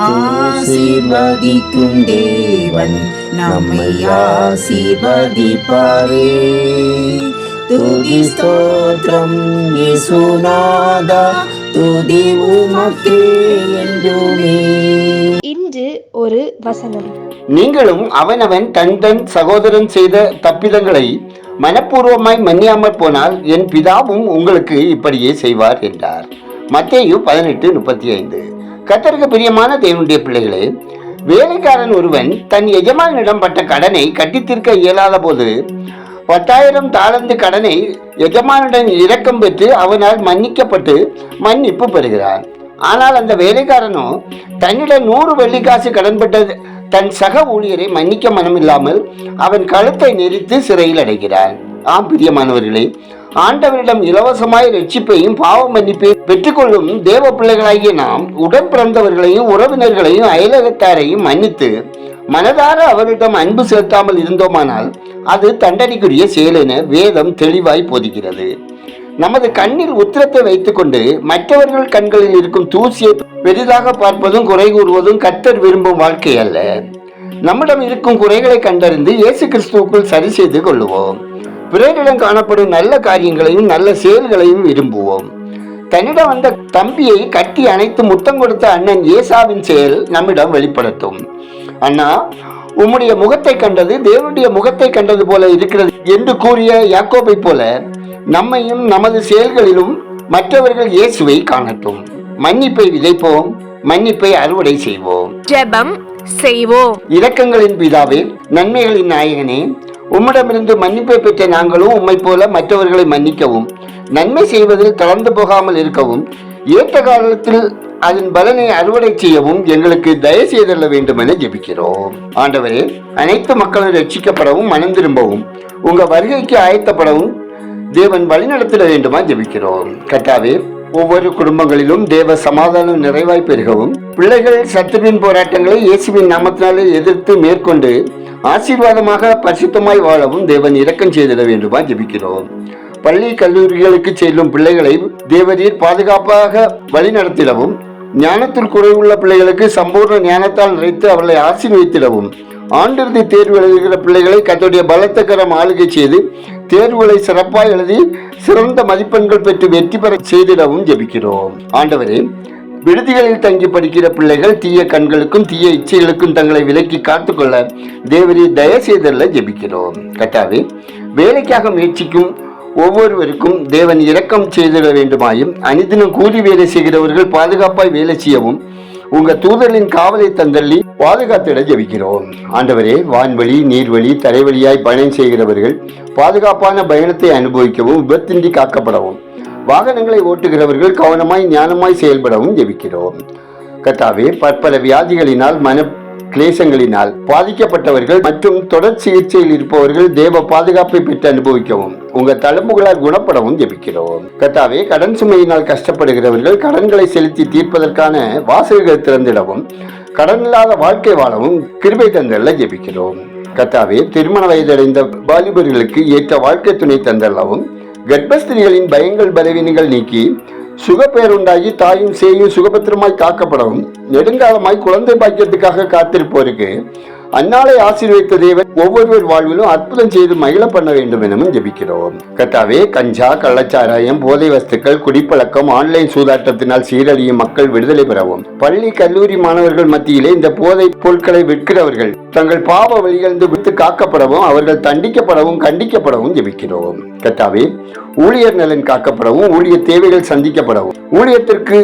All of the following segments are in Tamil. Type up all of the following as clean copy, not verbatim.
ஆசீர்வதிக்கும் தேவன் நம்மை ஆசீர்வதிப்பாரே. துதி ஸ்தோத்திரம் இயேசுநாதா, துதி உமக்கே என்றுமே. இன்று ஒரு வசனம். நீங்களும் அவனவன் தன் தன் சகோதரன் செய்த தப்பிதங்களை மனப்பூர்வமாய் மன்னியாமல் போனால் என் பிதாவும் உங்களுக்கு இப்படியே செய்வார் என்றார். மத்தேயு 18:35. கர்த்தருக்கு பிரியமான தேவனுடைய பிள்ளைகளே, வேலைக்காரன் ஒருவன் தன் எஜமானிடம் பட்ட கடனை கட்டித்தீர்க்க இயலாத போது 10,000 தாலந்து கடனை எஜமானுடன் இரக்கம் பெற்று அவனால் மன்னிக்கப்பட்டு மன்னிப்பு பெறுகிறான். ஆனால் அந்த வேலைக்காரனோ தன்னிடம் 100 வெள்ளிக்காசு கடன்பட்ட தன் சக ஊழியரை மன்னிக்க மனமில்லாமல் அவன் கழுத்தை நெரித்து சிறையில் அடைகிறான். ஆம் பிரியமானவர்களே, ஆண்டவரிடம் இலவசமாய் ரட்சிப்பையும் பாவ மன்னிப்பையும் பெற்றுக்கொள்ளும் தேவ பிள்ளைகளாகிய நாம் உடன் பிறந்தவர்களையும் உறவினர்களையும் அயலகத்தாரையும் மன்னித்து மனதார அவரிடம் அன்பு செலுத்தாமல் இருந்தோமானால் அது தண்டனைக்குரிய செயல் என வேதம் தெளிவாய் போதிக்கிறது. நமது கண்ணில் உத்திரத்தை வைத்துக் கொண்டு மற்றவர்கள் கண்களில் இருக்கும் தூசியை பெரிதாக பார்ப்பதும் குறை கூறுவதும் கர்த்தர் விரும்பும் வாழ்க்கை அல்ல. நம்மிடம் இருக்கும் குறைகளை கண்டறிந்து இயேசு கிறிஸ்துவுக்குள் சரி செய்து கொள்ளுவோம். பிறரிடம் காணப்படும் நல்ல காரியங்களையும் நல்ல செயல்களையும் விரும்புவோம். தன்னிடம் வந்த தம்பியை கட்டி அணைத்து முத்தம் கொடுத்த அண்ணன் ஏசாவின் செயல் நம்மிடம் வெளிப்படுத்தும். அண்ணா, உம்முடைய முகத்தை கண்டது தேவனுடைய முகத்தை கண்டது போல இருக்கிறது என்று கூறிய யாக்கோபை போல நம்மையும் நமது செயல்களிலும் மற்றவர்கள் இயேசுவை காணட்டும். மன்னிப்பை விதைப்போம், மன்னிப்பை அறுவடை செய்வோம். ஜெபம் செய்வோம். இரக்கங்களின் பிதாவே, நன்மைகளின் நாயகனே, உம்மிடமிருந்து மன்னிப்பை பெற்ற நாங்களும் உம்மை போல மற்றவர்களை மன்னிக்கவும், நன்மை செய்வதில் தளர்ந்து போகாமல் இருக்கவும், ஏற்ற காலத்தில் அதன் பலனை அறுவடை செய்யவும் எங்களுக்கு தயவு செய்தள்ள வேண்டும் என ஜெபிக்கிறோம். ஆண்டவரே, அனைத்து மக்களும் ரட்சிக்கப்படவும் மனம் திரும்பவும் உங்க வருகைக்கு ஆயத்தப்படவும் தேவன் வழிநடத்திட வேண்டுமா ஜெபிக்கிறோம். கர்த்தாவே, ஒவ்வொரு குடும்பங்களிலும் தேவ சமாதானம் நிறைவாய் பெருகவும், பிள்ளைகள் சத்துருவின் போராட்டங்களை இயேசுவின் நாமத்தினாலே எதிர்த்து மேற்கொண்டு ஆசீர்வாதமாக பரிசுத்தமாய் வாழவும் தேவன் இரக்கம் செய்திட வேண்டுமா ஜெபிக்கிறோம். பள்ளி கல்லூரிகளுக்கு செல்லும் பிள்ளைகளை தேவரீர் பாதுகாப்பாக வழிநடத்திடவும், ஞானத்தில் குறைவுள்ள பிள்ளைகளுக்கு சம்பூர்ண ஞானத்தால் நிறைத்து அவர்களை ஆசீர்வதித்திடவும், ஆண்டிறுதி தேர்வு எழுதுகிற பிள்ளைகளை கர்த்தருடைய பலத்த கரம் ஆளுகை செய்து தேர்வுகளை சிறப்பாய் எழுதி சிறந்த மதிப்பெண்கள் பெற்று வெற்றி பெற செய்திடவும் ஜெபிக்கிறோம். ஆண்டவரே, விடுதிகளில் தங்கி படிக்கிற பிள்ளைகள் தீய கண்களுக்கும் தீய இச்சைகளுக்கும் தங்களை விலக்கி காத்துக்கொள்ள தேவரீர் தயவு செய்தல்ல ஜெபிக்கிறோம். கர்த்தாவே, வேலைக்காக முயற்சிக்கும் ஒவ்வொருவருக்கும் தேவன் இரக்கம் செய்திட வேண்டுமாயும், அனிதினம் கூலி வேலை செய்கிறவர்கள் பாதுகாப்பாய் வேலை செய்யவும் உங்க தூதர்களின் காவலை தந்தள்ளி பாதுகாத்திட ஜெபிக்கிறோம். ஆண்டவரே, வான்வழி நீர்வழி தரைவழியாய் பயணம் செய்கிறவர்கள் பாதுகாப்பான பயணத்தை அனுபவிக்கவும் விபத்தின்றி காக்கப்படவும், வாகனங்களை ஓட்டுகிறவர்கள் கவனமாய் ஞானமாய் செயல்படவும் ஜெபிக்கிறோம். கர்த்தாவே, பற்பல வியாதிகளினால் மன கிளேசங்களினால் பாதிக்கப்பட்டவர்கள் மற்றும் தொடர் சிகிச்சையில் இருப்பவர்கள் தேவ பாதுகாப்பை பெற்று அனுபவிக்கவும் உங்க தழும்புகளால் குணப்படவும் ஜெபிக்கிறோம். கர்த்தாவே, கடன் சுமையினால் கஷ்டப்படுகிறவர்கள் கடன்களை செலுத்தி தீர்ப்பதற்கான வாசல்கள் திறந்திடவும் கடன் இல்லாத வாழ்க்கை வாழவும் கிருபை தந்தல்ல ஜெபிக்கிறோம். கர்த்தாவே, திருமண வயதடைந்த வாலிபர்களுக்கு ஏற்ற வாழ்க்கை துணை தந்தல்லவும், கர்ப்பஸ்திரிகளின் பயங்கள் பலவீனங்கள் நீக்கி சுகப்பேருண்டாகி தாயும் சேயும் சுகபத்திரமாய் காக்கப்படவும், நெடுங்காலமாய் குழந்தை பாக்கியத்துக்காக காத்திருப்போருக்கு அந்நாளை ஆசீர்வதித்த தேவன் ஒவ்வொருவர் வாழ்விலும் அற்புதம் செய்து மகிழ பண்ண வேண்டும் எனவும் ஜெபிக்கிறோம். கர்த்தாவே, கஞ்சா கள்ளச்சாராயம் போதை வஸ்துக்கள் குடிப்பழக்கம் ஆன்லைன் சூதாட்டத்தினால் சீரழியும் மக்கள் விடுதலை பெறவும், பள்ளி கல்லூரி மாணவர்கள் மத்தியிலே இந்த போதை பொருட்களை விற்கிறவர்கள் தங்கள் பாவ வழிகளிலிருந்து விட்டு காக்கப்படவும் அவர்கள் தண்டிக்கப்படவும் கண்டிக்கப்படவும் ஜெபிக்கிறோம். கர்த்தாவே, ஊழியர் நலன் காக்கப்படவும் ஊழியர் தேவைகள் சந்திக்கப்படவும் ஊழியத்திற்கு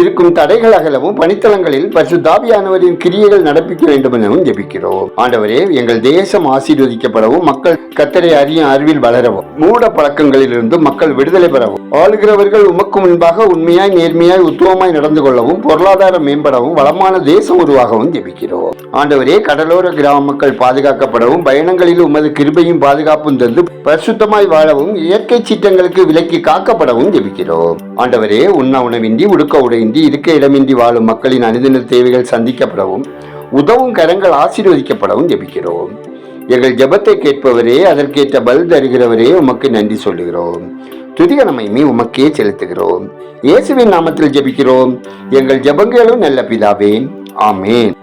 இருக்கும் தடைகள் அகலவும் பணித்தளங்களில் பரிசுத்த ஆவியானவரின் கிரியைகள் நடப்பிக்க வேண்டும் எனவும் ஜெபிக்கிறோம். ஆண்டவரே, எங்கள் தேசம் ஆசீர்வதிக்கப்படவும் மக்கள் கர்த்தரை அறியும் அறிவில் வளரவும் மூட பழக்கங்களிலிருந்து மக்கள் விடுதலை பெறவும் ஆளுகிறவர்கள் உமக்கு முன்பாக உண்மையாய் நேர்மையாய் உத்துவமாய் நடந்து கொள்ளவும் பொருளாதாரம் மேம்படவும் வளமான தேசம் உருவாகவும் ஜெபிக்கிறோம். ஆண்டவரே, கடலோர கிராம மக்கள் பாதுகாக்கப்படவும் பயணங்களில் உமது கிருபையும் பாதுகாப்பும் தந்து பரிசுத்தமாய் வாழவும் இயற்கை சீற்றங்களுக்கு விலக்கி காக்கப்படவும் ஜெபிக்கிறோம். ஆண்டவரே, உண்ண உணவின்றி உடுக்க உடையின்றி இருக்க இடமின்றி வாழும் மக்களின் அனுதின தேவைகள் சந்திக்கப்படவும் உதவும் கரங்கள் ஆசீர்வதிக்கப்படவும் ஜெபிக்கிறோம். எங்கள் ஜெபத்தை கேட்பவரே, அதற்கேற்ற பதில் தருகிறவரே, உமக்கு நன்றி சொல்லுகிறோம். துதிகனமையுமே உமக்கே செலுத்துகிறோம். இயேசுவின் நாமத்தில் ஜெபிக்கிறோம் எங்கள் ஜெபங்களும் நல்ல பிதாவே, ஆமேன்.